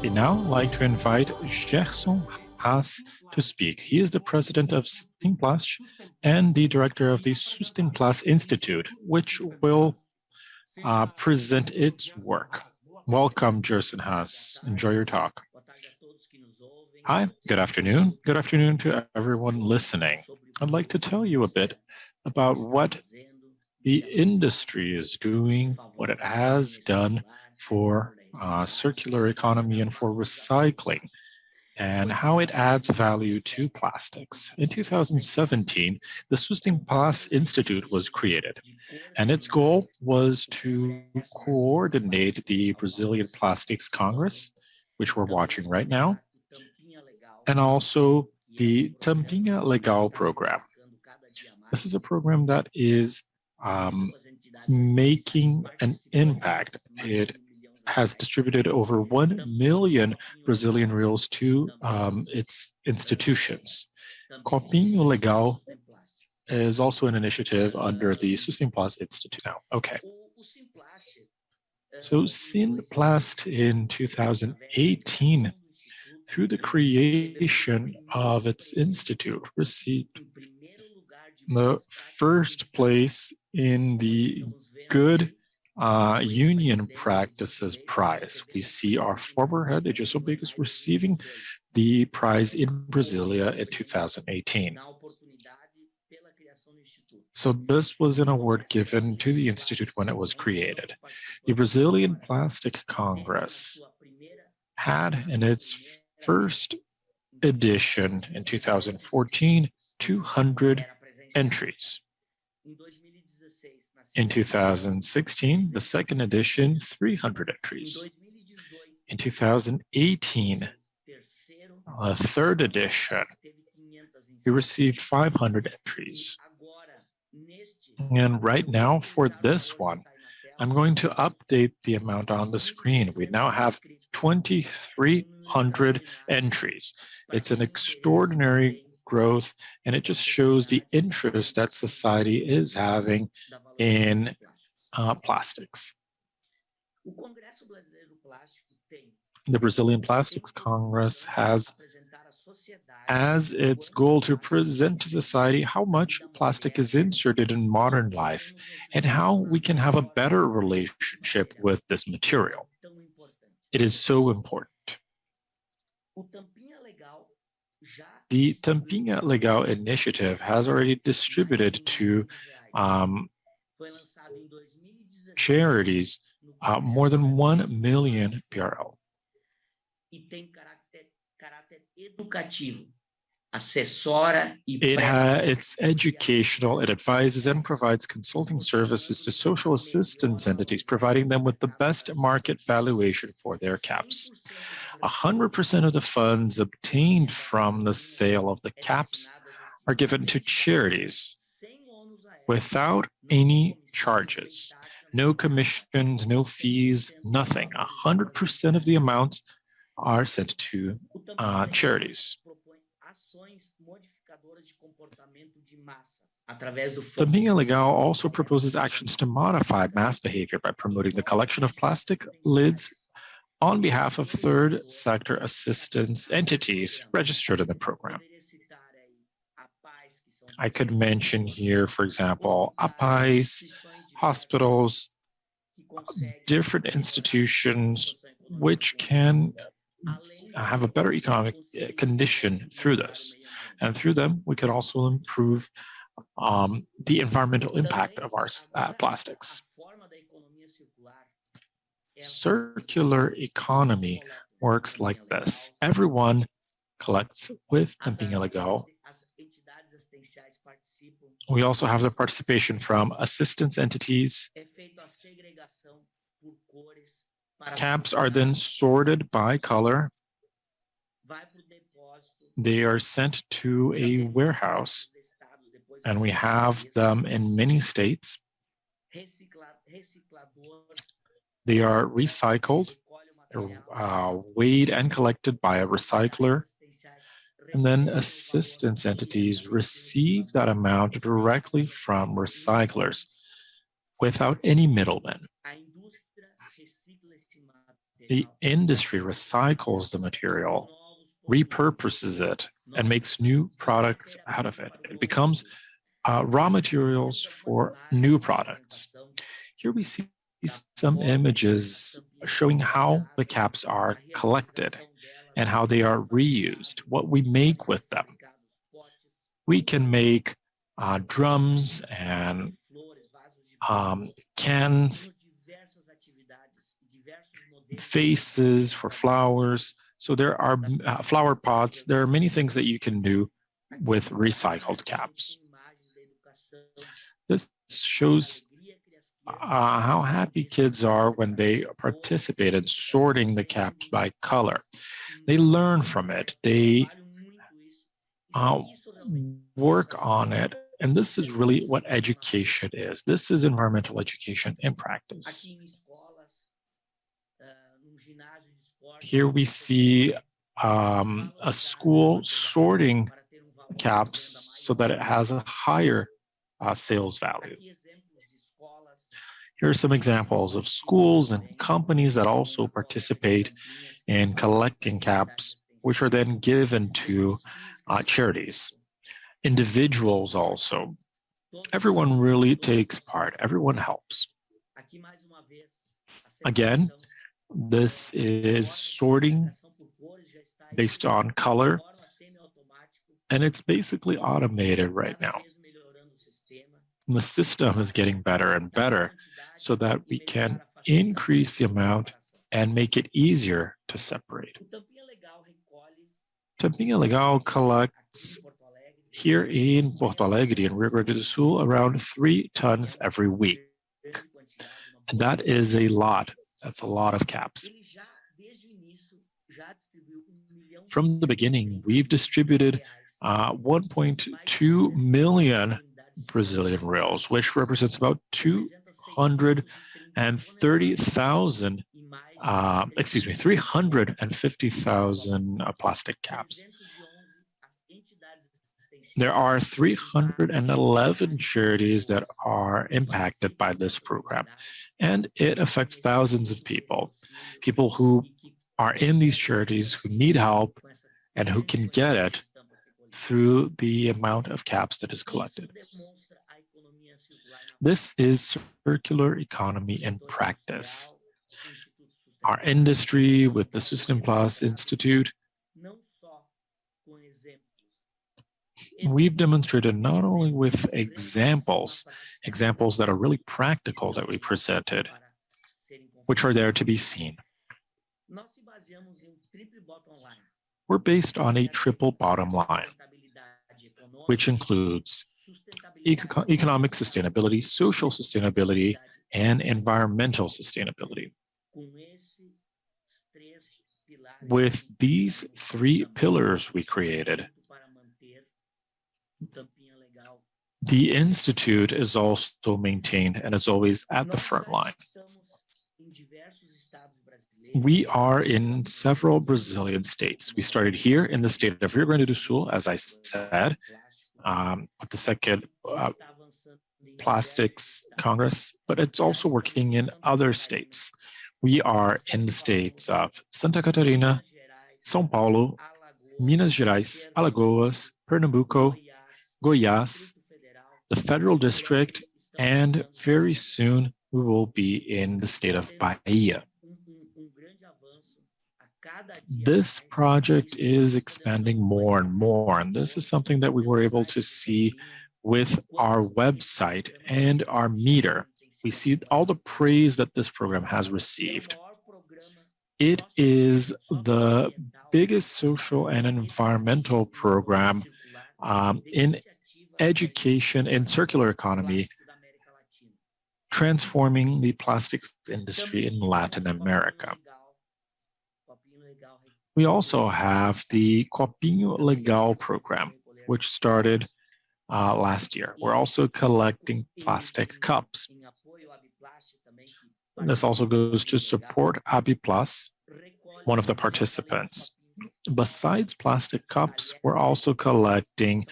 I'd now like to invite Gerson Haas to speak. He is the president of SustenPlást and the director of the SustenPlást Institute, which will present its work. Welcome, Gerson Haas. Enjoy your talk. Hi, good afternoon. Good afternoon to everyone listening. I'd like to tell you a bit about what the industry is doing, what it has done for circular economy and for recycling, and how it adds value to plastics. In 2017, the SustenPlást Institute was created, and its goal was to coordinate the Brazilian Plastics Congress, which we're watching right now, and also the Tampinha Legal program. This is a program that is making an impact. It has distributed over 1 million Brazilian reais to its institutions. Copinho Legal is also an initiative under the SustenPlást Institute now. Okay. So Sinplást in 2018, through the creation of its institute, received the first place in the Good Union Practices Prize. We see our former head, Gerson Haas, receiving the prize in Brasilia in 2018. So this was an award given to the Institute when it was created. The Brazilian Plastic Congress had in its first edition in 2014, 200 entries. In 2016, the second edition, 300 entries. In 2018, a third edition, we received 500 entries. And right now, for this one, I'm going to update the amount on the screen. We now have 2,300 entries. It's an extraordinary growth, and it just shows the interest that society is having in plastics. The Brazilian Plastics Congress has as its goal to present to society how much plastic is inserted in modern life and how we can have a better relationship with this material. It is so important. The Tampinha Legal initiative has already distributed to charities more than 1 million BRL. It's educational, it advises and provides consulting services to social assistance entities, providing them with the best market valuation for their caps. 100% of the funds obtained from the sale of the caps are given to charities without any charges. No commissions, no fees, nothing. 100% of the amounts are sent to charities. Tampinha Legal also proposes actions to modify mass behavior by promoting the collection of plastic lids on behalf of third sector assistance entities registered in the program. I could mention here, for example, APAIs, hospitals, different institutions which can have a better economic condition through this. And through them, we can also improve the environmental impact of our plastics. Circular economy works like this. Everyone collects with Tampinha Legal. We also have the participation from assistance entities. Caps are then sorted by color. They are sent to a warehouse, and we have them in many states. They are recycled, weighed and collected by a recycler, and then assistance entities receive that amount directly from recyclers without any middlemen. The industry recycles the material, repurposes it, and makes new products out of it. It becomes raw materials for new products. Here we see some images showing how the caps are collected and how they are reused, what we make with them. We can make drums and cans, vases for flowers. So there are flower pots. There are many things that you can do with recycled caps. This shows how happy kids are when they participate in sorting the caps by color. They learn from it. They work on it. And this is really what education is. This is environmental education in practice. Here we see a school sorting caps so that it has a higher sales value. Here are some examples of schools and companies that also participate in collecting caps, which are then given to charities. Individuals also. Everyone really takes part. Everyone helps. Again, this is sorting based on color, and it's basically automated right now. And the system is getting better and better so that we can increase the amount and make it easier to separate. Tampinha Legal collects here in Porto Alegre in Rio Grande do Sul around 3 tons every week. And that is a lot. That's a lot of caps. From the beginning, we've distributed 1.2 million Brazilian reals, which represents about 350,000 plastic caps. There are 311 charities that are impacted by this program, and it affects thousands of people who are in these charities who need help and who can get it through the amount of caps that is collected. This is circular economy in practice. Our industry with the SustenPlást Institute, we've demonstrated not only with examples that are really practical that we presented, which are there to be seen. We're based on a triple bottom line, which includes economic sustainability, social sustainability, and environmental sustainability. With these 3 pillars we created, the Institute is also maintained and is always at the front line. We are in several Brazilian states. We started here in the state of Rio Grande do Sul, as I said, with the second Plastics Congress, but it's also working in other states. We are in the states of Santa Catarina, São Paulo, Minas Gerais, Alagoas, Pernambuco, Goiás, the Federal District, and very soon we will be in the state of Bahia. This project is expanding more and more, and this is something that we were able to see with our website and our meter. We see all the praise that this program has received. It is the biggest social and environmental program in education and circular economy, transforming the plastics industry in Latin America. We also have the Copinho Legal program, which started last year. We're also collecting plastic cups. This also goes to support Abiplus, one of the participants. Besides plastic cups, we're also collecting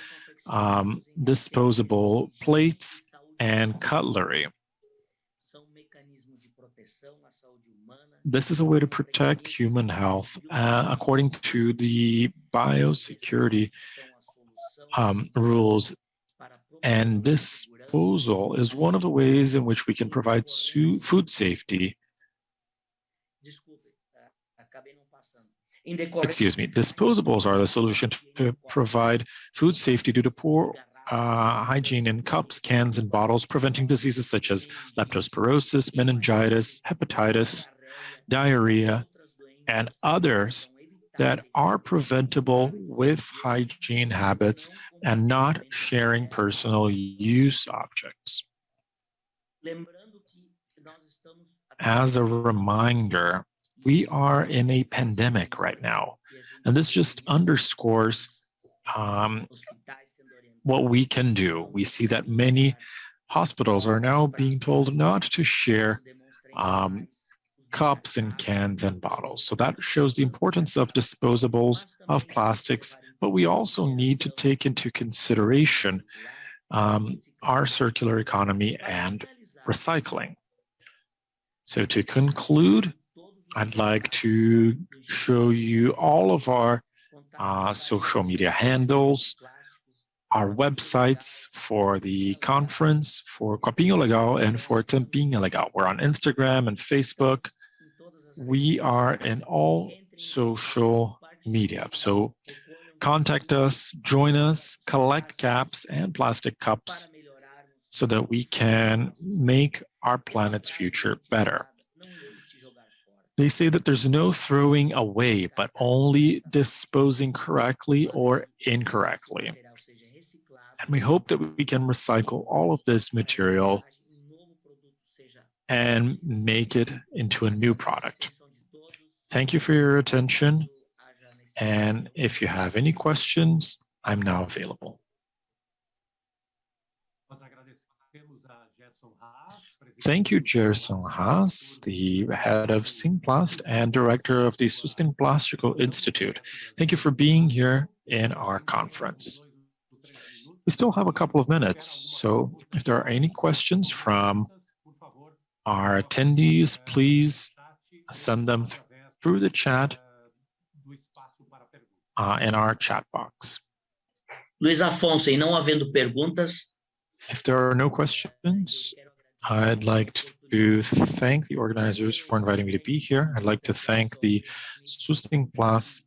disposable plates and cutlery. This is a way to protect human health according to the biosecurity rules, and disposal is one of the ways in which we can provide food safety. Excuse me, disposables are the solution to provide food safety due to poor hygiene in cups, cans, and bottles, preventing diseases such as leptospirosis, meningitis, hepatitis, diarrhea, and others that are preventable with hygiene habits and not sharing personal use objects. As a reminder, we are in a pandemic right now, and this just underscores what we can do. We see that many hospitals are now being told not to share cups and cans and bottles. So that shows the importance of disposables, of plastics, but we also need to take into consideration our circular economy and recycling. So to conclude, I'd like to show you all of our social media handles, our websites for the conference, for Copinho Legal and for Tampinha Legal. We're on Instagram and Facebook. We are in all social media. So contact us, join us, collect caps and plastic cups so that we can make our planet's future better. They say that there's no throwing away, but only disposing correctly or incorrectly. And we hope that we can recycle all of this material and make it into a new product. Thank you for your attention. And if you have any questions, I'm now available. Thank you, Gerson Haas, the head of SustenPlást and director of the SustenPlást Institute. Thank you for being here in our conference. We still have a couple of minutes, so if there are any questions from our attendees, please send them through the chat in our chat box. Luiz Afonso, e não havendo perguntas. If there are no questions, I'd like to thank the organizers for inviting me to be here. I'd like to thank the SustenPlást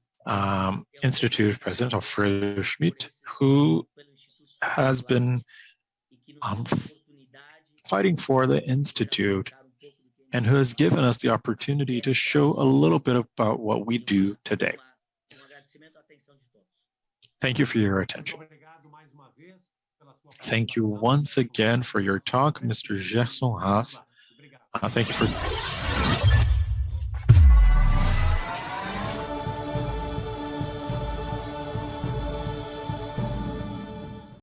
Institute President Alfredo Schmidt, who has been fighting for the Institute and who has given us the opportunity to show a little bit about what we do today. Thank you for your attention. Thank you once again for your talk, Mr. Gerson Haas. Thank you for